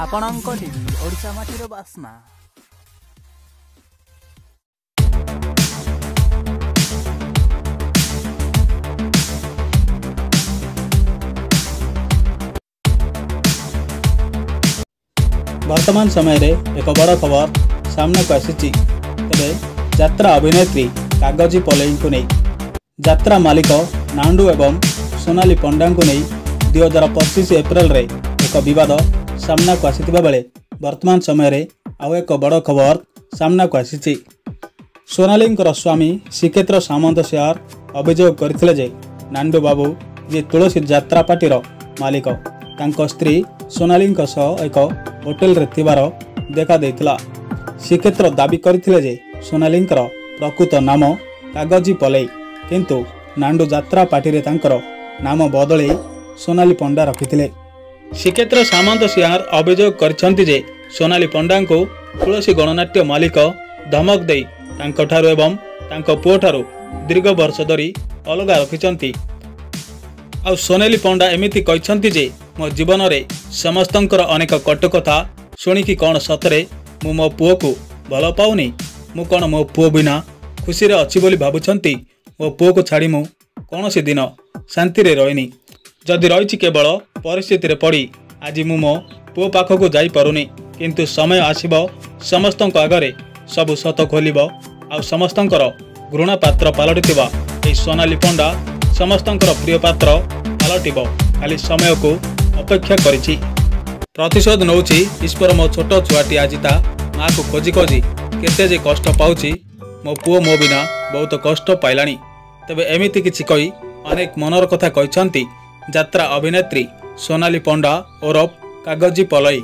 ଆପଣଙ୍କ ଟିଭି ଓଡ଼ିଶା ମାଟିର ବାସ୍ନା। वर्तमान समय रे एक बड़ खबर सामना को आसी। तेरे यात्रा अभिनेत्री कागजी पलई को नहीं यात्रा मालिक नांडू एवं सोनाली पंडा को नहीं 2025 एप्रिल रे एक विवाद सामना को आसीथिबा बेले वर्तमान समय रे आउ एक बड़ खबर सामना को आसी। सोनाली स्वामी श्रीक्षेत्र सामंत शेयर अभियोग करथिले जे नांडू बाबू जे तुलसी यात्रा पार्टीर मालिक तांको स्त्री सोनाली सह एक होटेल रे थिबार देखा देइथिला। श्रीक्षेत्र दाबी करथिले जे सोनाली प्रकृत नाम कागजी पलई किंतु नांडू यात्रा पार्टी रे तांकर नाम बदले सोनाली पंडा रखिथिले। श्रीक्षेत्र सामंत सिंहार अभियोग करछन्ति जे सोनाली पंडा को तुलसी गणनाट्य मालिक धमक देई तांकठारु एवं तांको पुओठारु दीर्घ वर्ष धरी अलगा रखिछन्ति। आ सोनाली पंडा एमिति कहछन्ति जे मो जीवन रे समस्तंकर अनेक कटु कथा शुणिकी कौन सतरे मु मो पुओ को भल पाउनी मु कौन मो पुओ बिना खुशी रे अछि बोली भाबुछन्ति। मो पुओ को छाड़ी मु कौनसी दिन शांति रे रहिनी। जदि रहिछि केवल परिस्थिति रे पड़ी आज मु मो पुओ पाखको जाई पारुनी किंतु समय आसीबो समस्तंक आगरे सब सत खोलिबो आ समस्तंकर घृणा पात्र पालटिबा ए सोनाली पंडा समस्तंकर प्रिय पात्र पालटिबो खाली समय को अपेक्षा करिछि। प्रतिशोध नौछि ईश्वर मो छोट छुआटी आज ता माँ को खोजी खोजी केते जे कष्ट पाउछि मो पुओ मो बिना बहुत कष्ट पाइलानी। तेबे एमिति किछि कही अनेक मनर कथा कहछन्ति यात्रा अभिनेत्री सोनाली पंडा ओरफ कागजी पलई।